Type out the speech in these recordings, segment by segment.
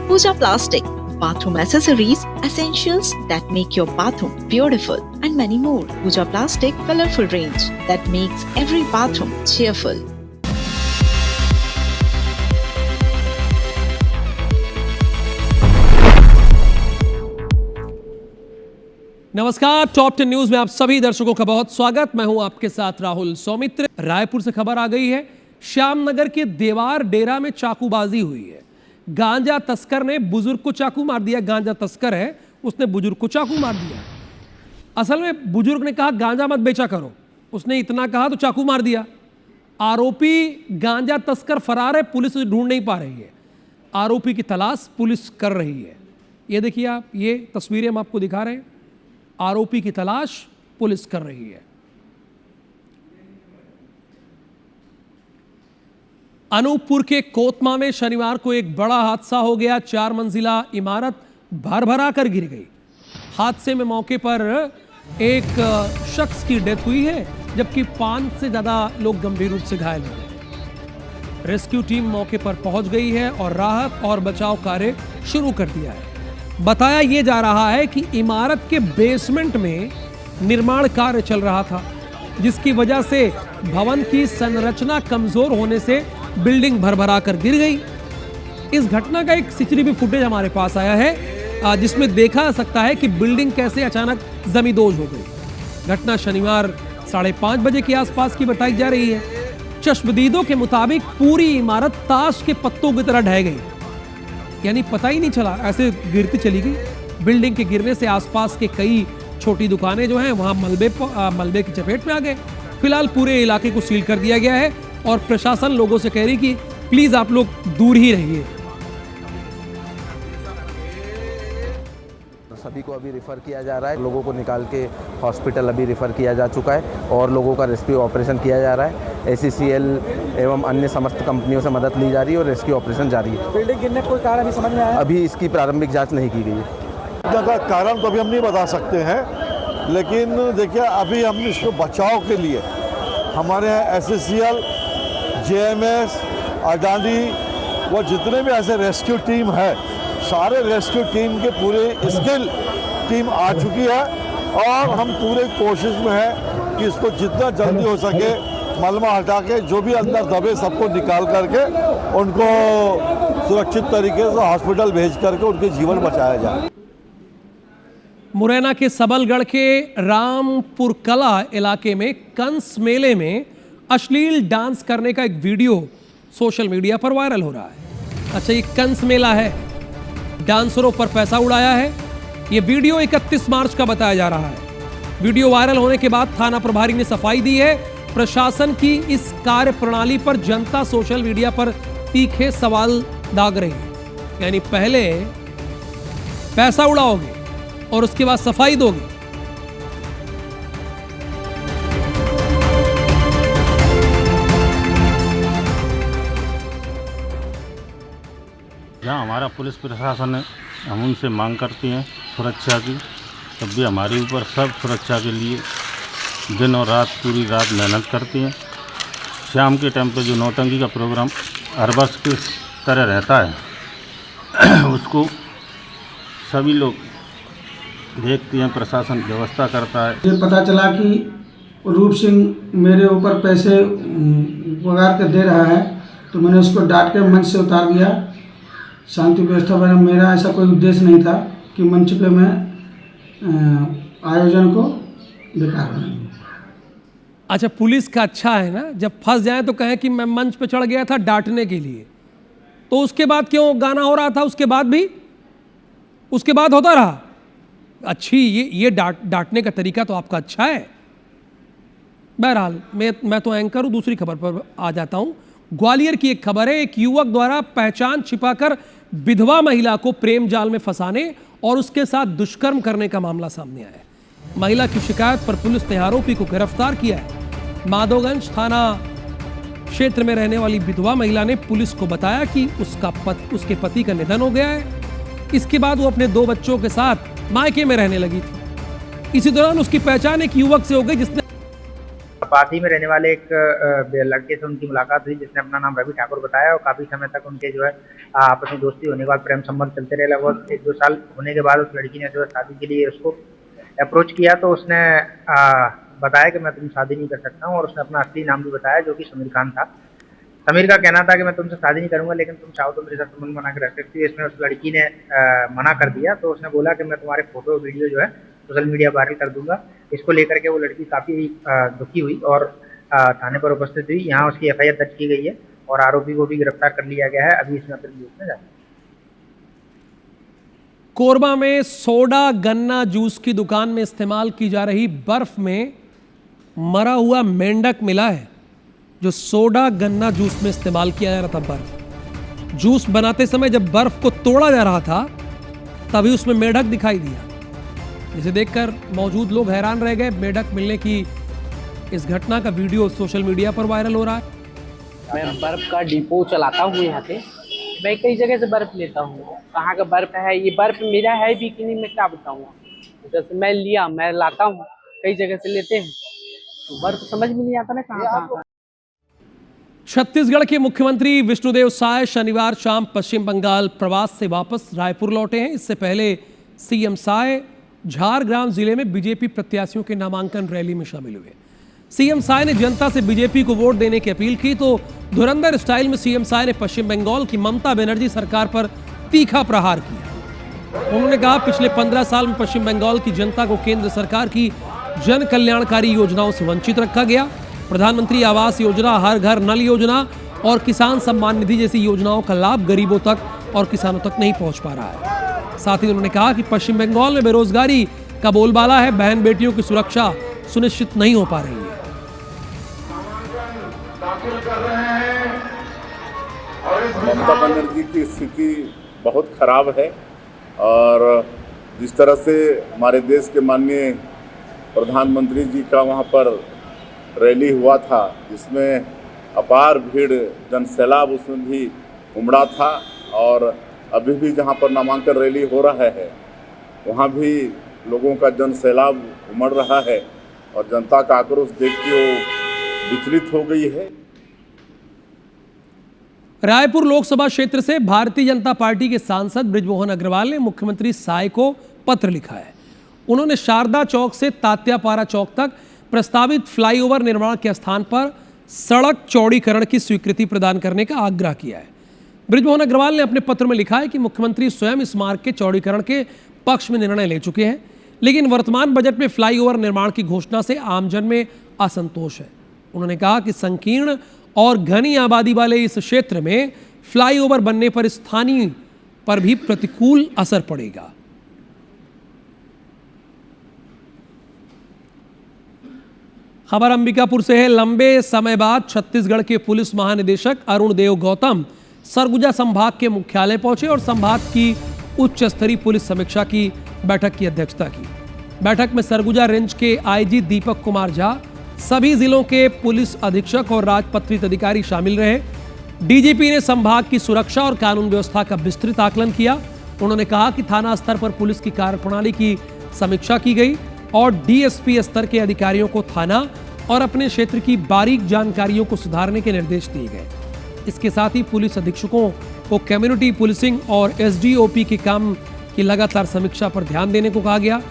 Pooja Plastic, bathroom accessories, essentials that make your bathroom beautiful, and many more. Pooja Plastic colorful range that makes every bathroom cheerful. नमस्कार, top 10 news में आप सभी दर्शकों का बहुत स्वागत। मैं हूं आपके साथ राहुल सौमित्र। रायपुर से खबर आ गई है, श्यामनगर के देवार डेरा में चाकूबाजी हुई है। गांजा तस्कर ने बुजुर्ग को चाकू मार दिया। गांजा तस्कर है, उसने बुजुर्ग को चाकू मार दिया। असल में बुजुर्ग ने कहा गांजा मत बेचा करो, उसने इतना कहा तो चाकू मार दिया। आरोपी गांजा तस्कर फरार है, पुलिस उसे ढूंढ नहीं पा रही है। आरोपी की तलाश पुलिस कर रही है। ये देखिए आप, ये तस्वीरें हम आपको दिखा रहे हैं। आरोपी की तलाश पुलिस कर रही है। अनूपपुर के कोतमा में शनिवार को एक बड़ा हादसा हो गया। 4 मंजिला इमारत भर-भरा कर गिर गई। हादसे में मौके पर एक शख्स की डेथ हुई है, जबकि 5 से ज्यादा लोग गंभीर रूप से घायल हो गए। रेस्क्यू टीम मौके पर पहुंच गई है और राहत और बचाव कार्य शुरू कर दिया है। बताया यह जा रहा है कि इमारत के बेसमेंट में निर्माण कार्य चल रहा था, जिसकी वजह से भवन की संरचना कमजोर होने से बिल्डिंग भरभरा कर गिर गई। इस घटना का एक सीसीटीवी फुटेज हमारे पास आया है, जिसमें देखा जा सकता है कि बिल्डिंग कैसे अचानक जमींदोज हो गई। घटना शनिवार 5:30 बजे के आसपास की बताई जा रही है। चश्मदीदों के मुताबिक पूरी इमारत ताश के पत्तों की तरह ढह गई, यानी पता ही नहीं चला, ऐसे गिरती चली गई। बिल्डिंग के गिरने से आसपास के कई छोटी दुकानें जो हैं वहां मलबे की चपेट में आ गए। फिलहाल पूरे इलाके को सील कर दिया गया है और प्रशासन लोगों से कह रही कि प्लीज आप लोग दूर ही रहिए। सभी को अभी रिफ़र किया जा रहा है। लोगों को निकाल के हॉस्पिटल अभी रिफ़र किया जा चुका है और लोगों का रेस्क्यू ऑपरेशन किया जा रहा है। ACCL एवं अन्य समस्त कंपनियों से मदद ली जा रही है और रेस्क्यू ऑपरेशन जारी है। बिल्डिंग गिरने का कोई कारण अभी समझ में आया? अभी इसकी प्रारंभिक जांच नहीं की गई है। का कारण तो अभी हम नहीं बता सकते हैं, लेकिन देखिए अभी हम इसको बचाव के लिए हमारे यहाँ SCCL, JMS, अडानी व जितने भी ऐसे रेस्क्यू टीम है, सारे रेस्क्यू टीम के पूरे स्किल टीम आ चुकी है और हम पूरे कोशिश में है कि इसको जितना जल्दी हो सके मलबा हटा के जो भी अंदर दबे सबको निकाल करके उनको सुरक्षित तरीके से हॉस्पिटल भेज करके उनके जीवन बचाया जाए। मुरैना के सबलगढ़ के रामपुर कला इलाके में कंस मेले में अश्लील डांस करने का एक वीडियो सोशल मीडिया पर वायरल हो रहा है। अच्छा, ये कंस मेला है, डांसरों पर पैसा उड़ाया है। यह वीडियो 31 मार्च का बताया जा रहा है। वीडियो वायरल होने के बाद थाना प्रभारी ने सफाई दी है। प्रशासन की इस कार्य प्रणाली पर जनता सोशल मीडिया पर तीखे सवाल दाग रही है। यानी पहले पैसा उड़ाओगे और उसके बाद सफाई दोगे। जहाँ हमारा पुलिस प्रशासन है, हम उनसे मांग करते हैं सुरक्षा की, तब भी हमारे ऊपर सब सुरक्षा के लिए दिन और रात पूरी रात मेहनत करते हैं। शाम के टाइम पे जो नौटंकी का प्रोग्राम हर वर्ष की तरह रहता है उसको सभी लोग देखते हैं, प्रशासन व्यवस्था करता है। ये पता चला कि रूप सिंह मेरे ऊपर पैसे वगार कर दे रहा है, तो मैंने उसको डांट के मंच से उतार दिया। शांति व्यवस्था बना। मेरा ऐसा कोई उद्देश्य नहीं था कि मंच पे मैं आयोजन को बेकार बनाऊं। अच्छा, पुलिस का अच्छा है ना, जब फंस जाए तो कहे कि मैं मंच पे चढ़ गया था डांटने के लिए, तो उसके बाद क्यों गाना हो रहा था? उसके बाद होता रहा। अच्छी ये डांटने का तरीका तो आपका अच्छा है। बहरहाल मैं तो एंकर हूं, दूसरी खबर पर आ जाता हूं। ग्वालियर की एक खबर है। एक युवक द्वारा पहचान छिपाकर विधवा महिला को प्रेम जाल में फंसाने और उसके साथ दुष्कर्म करने का मामला सामने आया है। महिला की शिकायत पर पुलिस ने आरोपी को गिरफ्तार किया है। माधोगंज थाना क्षेत्र में रहने वाली विधवा महिला ने पुलिस को बताया कि उसके पति का निधन हो गया है। इसके बाद वो अपने 2 बच्चों के साथ मायके में रहने लगी थी। इसी दौरान उसकी पहचान एक युवक से हो गई जिसने पास ही में रहने वाले एक लड़के से उनकी मुलाकात हुई, जिसने अपना नाम रवि ठाकुर बताया, और काफ़ी समय तक उनके जो है आपस में दोस्ती होने के बाद प्रेम संबंध चलते रहे। लगभग 1-2 साल होने के बाद उस लड़की ने जो है शादी के लिए उसको अप्रोच किया, तो उसने बताया कि मैं तुमसे शादी नहीं कर सकता हूँ, और उसने अपना असली नाम भी बताया जो कि समीर खान था। समीर का कहना था कि मैं तुमसे शादी नहीं करूंगा, लेकिन तुम चाहो तो मेरे साथ संबंध बना के रख सकती हो। इसमें उस लड़की ने मना कर दिया, तो उसने बोला कि मैं तुम्हारे फोटो वीडियो जो है सोशल मीडिया वायरल कर दूंगा। इसको लेकर के वो लड़की काफ़ी दुखी हुई और थाने पर उपस्थित हुई। यहाँ उसकी FIR दर्ज की गई है और आरोपी को भी गिरफ्तार कर लिया गया है। अभी इसमें अपील में जारी। कोरबा में सोडा गन्ना जूस की दुकान में इस्तेमाल की जा रही बर्फ में मरा हुआ मेंढक मिला है, जो सोडा गन्ना जूस में इस्तेमाल किया जा रहा था। बर्फ जूस बनाते समय जब बर्फ को तोड़ा जा रहा था तभी उसमें मेंढक दिखाई दिया, जिसे देखकर मौजूद लोग हैरान रह गए। मेंढक मिलने की इस घटना का वीडियो सोशल मीडिया पर वायरल हो रहा है। मैं बर्फ का डिपो चलाता हूँ यहाँ पे। मैं कई जगह से बर्फ लेता हूँ। कहाँ का बर्फ है, ये बर्फ मेरा है भी कि नहीं मैं क्या बताऊँगा। जैसे मैं लाता हूँ, कई जगह से लेते हैं, तो बर्फ समझ में नहीं आता ना कहाँ। छत्तीसगढ़ के मुख्यमंत्री विष्णुदेव साय शनिवार शाम पश्चिम बंगाल प्रवास से वापस रायपुर लौटे हैं। इससे पहले CM साय झारग्राम जिले में बीजेपी प्रत्याशियों के नामांकन रैली में शामिल हुए। CM साय ने जनता से बीजेपी को वोट देने की अपील की, तो धुरंधर स्टाइल में CM साय ने पश्चिम बंगाल की ममता बनर्जी सरकार पर तीखा प्रहार किया। उन्होंने कहा, पिछले 15 साल में पश्चिम बंगाल की जनता को केंद्र सरकार की जन कल्याणकारी योजनाओं से वंचित रखा गया। प्रधानमंत्री आवास योजना, हर घर नल योजना और किसान सम्मान निधि जैसी योजनाओं का लाभ गरीबों तक और किसानों तक नहीं पहुंच पा रहा है। साथ ही उन्होंने कहा कि पश्चिम बंगाल में बेरोजगारी का बोलबाला है, बहन बेटियों की सुरक्षा सुनिश्चित नहीं हो पा रही है। ममता बनर्जी की स्थिति बहुत खराब है, और जिस तरह से हमारे देश के माननीय प्रधानमंत्री जी का वहाँ पर रैली हुआ था, जिसमें अपार भीड़ जनसैलाब उसमें भी उमड़ा था, और अभी भी जहाँ पर नामांकन रैली हो रहा है वहाँ भी लोगों का जनसैलाब उमड़ रहा है, और जनता का आक्रोश देख के वो विचलित हो गई है। रायपुर लोकसभा क्षेत्र से भारतीय जनता पार्टी के सांसद बृजमोहन अग्रवाल ने मुख्यमंत्री साय को पत्र लिखा है। उन्होंने शारदा चौक से तात्यापारा चौक तक प्रस्तावित फ्लाईओवर निर्माण के स्थान पर सड़क चौड़ीकरण की स्वीकृति प्रदान करने का आग्रह किया है। बृजमोहन अग्रवाल ने अपने पत्र में लिखा है कि मुख्यमंत्री स्वयं इस मार्ग के चौड़ीकरण के पक्ष में निर्णय ले चुके हैं, लेकिन वर्तमान बजट में फ्लाईओवर निर्माण की घोषणा से आमजन में असंतोष है। उन्होंने कहा कि संकीर्ण और घनी आबादी वाले इस क्षेत्र में फ्लाईओवर बनने पर स्थानीय पर भी प्रतिकूल असर पड़ेगा। खबर अंबिकापुर से है। लंबे समय बाद छत्तीसगढ़ के पुलिस महानिदेशक अरुण देव गौतम सरगुजा संभाग के मुख्यालय पहुंचे और संभाग की उच्च स्तरीय पुलिस समीक्षा की बैठक की अध्यक्षता की। बैठक में सरगुजा रेंज के IG दीपक कुमार झा, सभी जिलों के पुलिस अधीक्षक और राजपत्रित अधिकारी शामिल रहे। DGP ने संभाग की सुरक्षा और कानून व्यवस्था का विस्तृत आकलन किया। उन्होंने कहा कि थाना स्तर पर पुलिस की कार्यप्रणाली की समीक्षा की गई और DSP स्तर के अधिकारियों को थाना और अपने क्षेत्र की बारीक जानकारियों को सुधारने के निर्देश दिए गए। इसके साथ ही पुलिस अधीक्षकों को कम्युनिटी पुलिसिंग और SDOP के काम की लगातार समीक्षा पर ध्यान देने को कहा गया।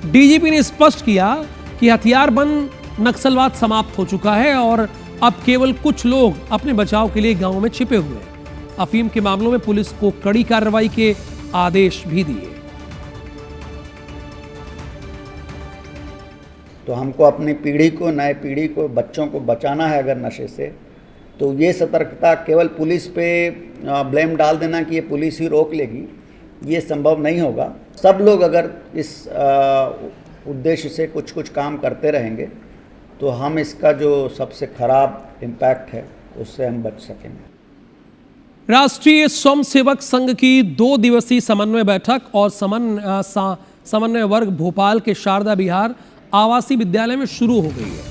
DGP ने स्पष्ट किया कि हथियारबंद नक्सलवाद समाप्त हो चुका है और अब केवल कुछ लोग अपने बचाव के लिए गांवों में छिपे हुए हैं। अफीम के मामलों में पुलिस को कड़ी कार्रवाई के आदेश भी दिए। तो हमको अपनी पीढ़ी को, नए पीढ़ी को, बच्चों को बचाना है अगर नशे से, तो ये सतर्कता केवल पुलिस पे ब्लेम डाल देना कि ये पुलिस ही रोक लेगी, ये संभव नहीं होगा। सब लोग अगर इस उद्देश्य से कुछ कुछ काम करते रहेंगे तो हम इसका जो सबसे खराब इम्पैक्ट है उससे हम बच सकेंगे। राष्ट्रीय स्वयंसेवक संघ की 2 दिवसीय समन्वय बैठक और समन्वय वर्ग भोपाल के शारदा विहार आवासीय विद्यालय में शुरू हो गई है।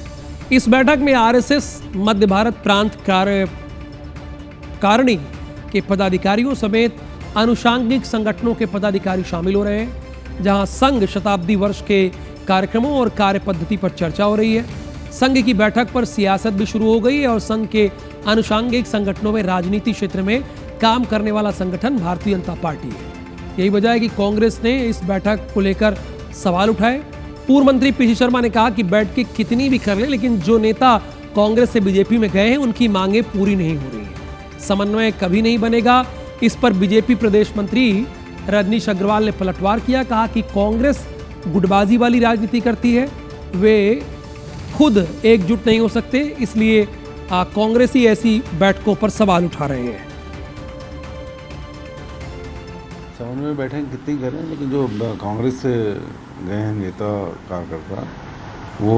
इस बैठक में RSS मध्य भारत प्रांत कार्यकारिणी के पदाधिकारियों समेत अनुषांगिक संगठनों के पदाधिकारी शामिल हो रहे हैं, जहां संघ शताब्दी वर्ष के कार्यक्रमों और कार्य पद्धति पर चर्चा हो रही है। संघ की बैठक पर सियासत भी शुरू हो गई है और संघ के आनुषंगिक संगठनों में राजनीति क्षेत्र में काम करने वाला संगठन भारतीय जनता पार्टी है। यही वजह है कि कांग्रेस ने इस बैठक को लेकर सवाल उठाए। पूर्व मंत्री पीसी शर्मा ने कहा कि बैठकें कितनी भी कर ले, लेकिन जो नेता कांग्रेस से बीजेपी में गए हैं उनकी मांगे पूरी नहीं हो रही है, समन्वय कभी नहीं बनेगा। इस पर बीजेपी प्रदेश मंत्री रजनीश अग्रवाल ने पलटवार किया, कहा कि कांग्रेस गुटबाजी वाली राजनीति करती है, वे खुद एकजुट नहीं हो सकते, इसलिए कांग्रेस ही ऐसी बैठकों पर सवाल उठा रहे हैं। समन्वय में बैठे कितनी करें, लेकिन जो कांग्रेस से गए हैं नेता कार्यकर्ता, वो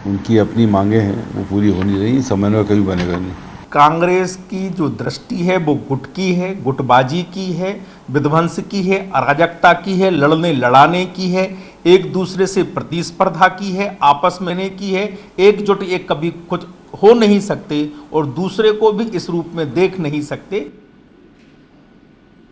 उनकी अपनी मांगे हैं, वो पूरी होनी चाहिए, समन्वय कभी बनेगा नहीं। कांग्रेस की जो दृष्टि है वो गुट की है, गुटबाजी की है, विध्वंस की है, अराजकता की है, लड़ने लड़ाने की है, एक दूसरे से प्रतिस्पर्धा की है, आपस में नहीं की है, एकजुट एक कभी कुछ हो नहीं सकते और दूसरे को भी इस रूप में देख नहीं सकते।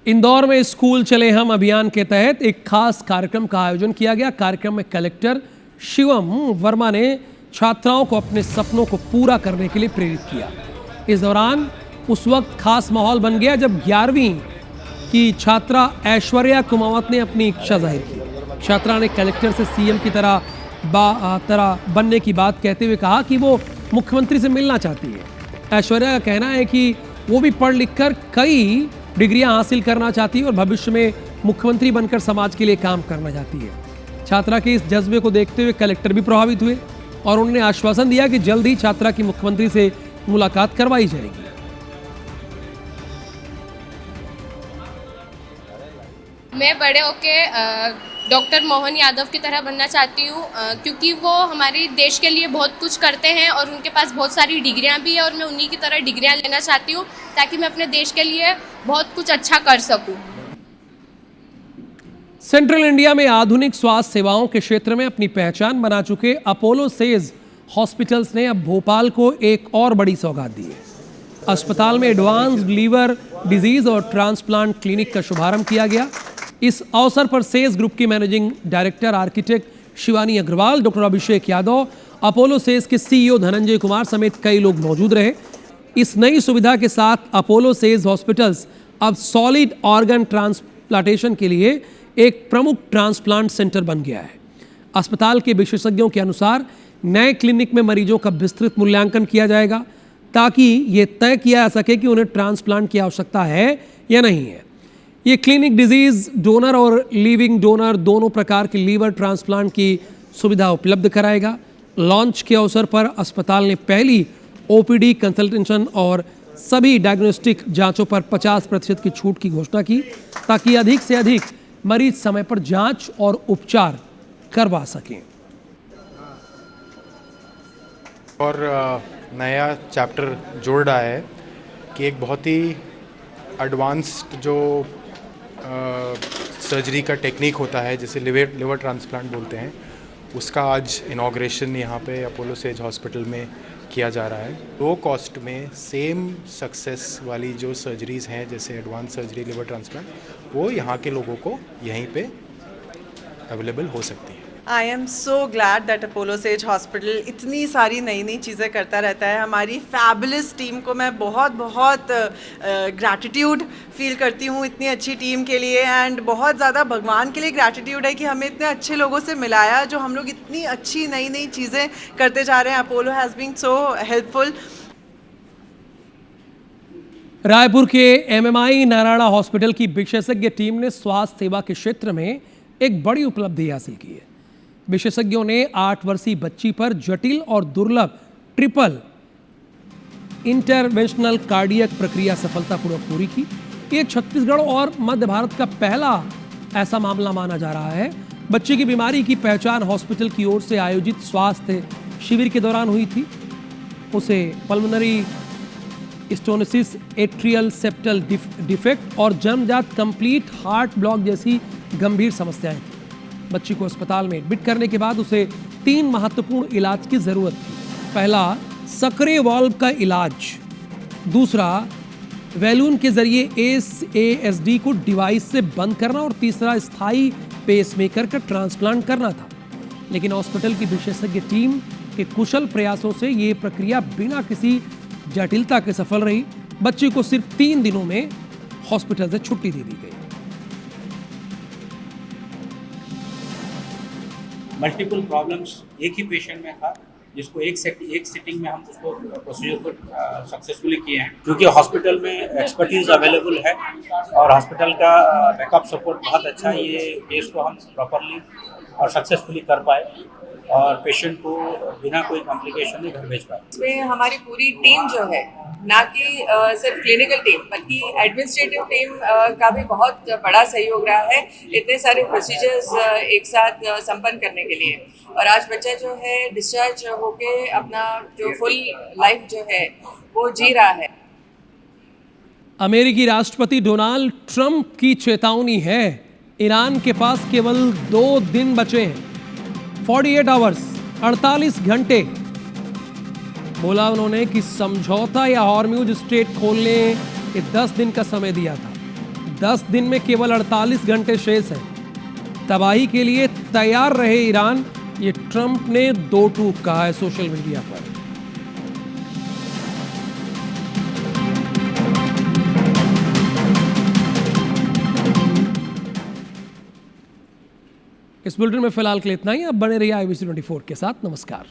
इंदौर में स्कूल चले हम अभियान के तहत एक खास कार्यक्रम का आयोजन किया गया। कार्यक्रम में कलेक्टर शिवम वर्मा ने छात्राओं को अपने सपनों को पूरा करने के लिए प्रेरित किया। इस दौरान उस वक्त खास माहौल बन गया जब 11वीं की छात्रा ऐश्वर्या कुमावत ने अपनी इच्छा जाहिर की। छात्रा ने कलेक्टर से सीएम की तरह बनने की बात कहते हुए कहा कि वो मुख्यमंत्री से मिलना चाहती है। ऐश्वर्या का कहना है कि वो भी पढ़ लिख कर कई डिग्रियां हासिल करना चाहती है और भविष्य में मुख्यमंत्री बनकर समाज के लिए काम करना चाहती है। छात्रा के इस जज्बे को देखते हुए कलेक्टर भी प्रभावित हुए और उन्होंने आश्वासन दिया कि जल्द ही छात्रा की मुख्यमंत्री से मुलाकात करवाई जाएगी। मैं बड़े होके डॉक्टर मोहन यादव की तरह बनना चाहती हूँ, क्योंकि वो हमारे देश के लिए बहुत कुछ करते हैं और उनके पास बहुत सारी डिग्रियां भी है और मैं उन्हीं की तरह डिग्रियां लेना चाहती हूँ ताकि मैं अपने देश के लिए बहुत कुछ अच्छा कर सकूँ। सेंट्रल इंडिया में आधुनिक स्वास्थ्य सेवाओं के क्षेत्र में अपनी पहचान बना चुके अपोलो सेज हॉस्पिटल्स ने अब भोपाल को एक और बड़ी सौगात दी है। अस्पताल में एडवांस्ड लीवर डिजीज और ट्रांसप्लांट क्लिनिक का शुभारंभ किया गया। इस अवसर पर सेज ग्रुप की managing director architect Shivani Agarwal, doctor Abhishek Yadav, Apollo Sage के सीईओ धनंजय कुमार समेत कई लोग मौजूद रहे। इस नई सुविधा के साथ अपोलो सेज हॉस्पिटल्स अब सॉलिड ऑर्गन ट्रांसप्लांटेशन के लिए एक प्रमुख ट्रांसप्लांट सेंटर बन गया है। अस्पताल के विशेषज्ञों के अनुसार नए क्लिनिक में मरीजों का विस्तृत मूल्यांकन किया जाएगा ताकि ये तय किया जा सके कि उन्हें ट्रांसप्लांट की आवश्यकता है या नहीं है। ये क्लिनिक डिजीज डोनर और लिविंग डोनर दोनों प्रकार के लीवर ट्रांसप्लांट की सुविधा उपलब्ध कराएगा। लॉन्च के अवसर पर अस्पताल ने पहली ओपीडी कंसल्टेशन और सभी डायग्नोस्टिक जांचों पर 50% की छूट की घोषणा की ताकि अधिक से अधिक मरीज समय पर जांच और उपचार करवा सकें। और नया चैप्टर जोड़ रहा है कि एक बहुत ही एडवांस्ड जो सर्जरी का टेक्निक होता है जिसे लिवर ट्रांसप्लांट बोलते हैं, उसका आज इनॉग्रेशन यहाँ पे अपोलो सेज हॉस्पिटल में किया जा रहा है। लो कॉस्ट में सेम सक्सेस वाली जो सर्जरीज़ हैं जैसे एडवांस सर्जरी लिवर ट्रांसप्लांट, वो यहाँ के लोगों को यहीं पे अवेलेबल हो सकती है। I am so glad that Apollo says hospital इतनी सारी नई नई चीज़ें करता रहता है। हमारी फैबुलस टीम को मैं बहुत बहुत ग्रैटिट्यूड फील करती हूँ इतनी अच्छी टीम के लिए, एंड बहुत ज़्यादा भगवान के लिए ग्रैटिट्यूड है कि हमें इतने अच्छे लोगों से मिलाया जो हम लोग इतनी अच्छी नई नई चीज़ें करते जा रहे हैं। Apollo has been so helpful. Raipur के एमएमआई नारायणा हॉस्पिटल की विशेषज्ञ टीम ने स्वास्थ्य सेवा के क्षेत्र में एक बड़ी उपलब्धि हासिल की है। विशेषज्ञों ने 8 वर्षीय बच्ची पर जटिल और दुर्लभ ट्रिपल इंटरवेंशनल कार्डियक प्रक्रिया सफलतापूर्वक पूरी की। ये छत्तीसगढ़ और मध्य भारत का पहला ऐसा मामला माना जा रहा है। बच्ची की बीमारी की पहचान हॉस्पिटल की ओर से आयोजित स्वास्थ्य शिविर के दौरान हुई थी। उसे pulmonary stenosis, atrial septal defect और जन्मजात कंप्लीट हार्ट ब्लॉक जैसी गंभीर समस्याएं थी। बच्ची को अस्पताल में एडमिट करने के बाद उसे 3 महत्वपूर्ण इलाज की जरूरत थी। पहला, सक्रिय वाल्व का इलाज, दूसरा वैलून के जरिए ASD को डिवाइस से बंद करना और तीसरा स्थायी पेसमेकर का ट्रांसप्लांट करना था। लेकिन हॉस्पिटल की विशेषज्ञ टीम के कुशल प्रयासों से ये प्रक्रिया बिना किसी जटिलता के सफल रही। बच्ची को सिर्फ 3 दिनों में हॉस्पिटल से छुट्टी दे दी गई। मल्टीपल प्रॉब्लम्स एक ही पेशेंट में था, जिसको एक सिटिंग में हम उसको प्रोसीजर को सक्सेसफुली किए हैं। क्योंकि हॉस्पिटल में एक्सपर्टीज अवेलेबल है और हॉस्पिटल का बैकअप सपोर्ट बहुत अच्छा है, ये केस को हम प्रॉपरली और सक्सेसफुली कर पाए और पेशेंट को बिना कोई कॉम्प्लिकेशन घर भेज पाए। इसमें हमारी पूरी टीम जो है, ना कि सिर्फ क्लिनिकल टीम बल्कि एडमिनिस्ट्रेटिव टीम का भी बहुत बड़ा सहयोग रहा है इतने सारे प्रोसीजर्स एक साथ संपन्न करने के लिए। और आज बच्चा जो है डिस्चार्ज होके अपना जो फुल लाइफ जो है वो जी रहा है। अमेरिकी राष्ट्रपति डोनाल्ड ट्रंप की चेतावनी है, ईरान के पास केवल 2 दिन बचे हैं, 48 आवर्स, 48 घंटे। बोला उन्होंने कि समझौता या हॉर्म्यूज स्ट्रेट खोलने के 10 दिन का समय दिया था, 10 दिन में केवल 48 घंटे शेष है। तबाही के लिए तैयार रहे ईरान, ये ट्रंप ने 2 टूक कहा है सोशल मीडिया पर। इस बुलेटिन में फिलहाल के लिए इतना ही। अब बने रहिए IBC 24 के साथ। नमस्कार।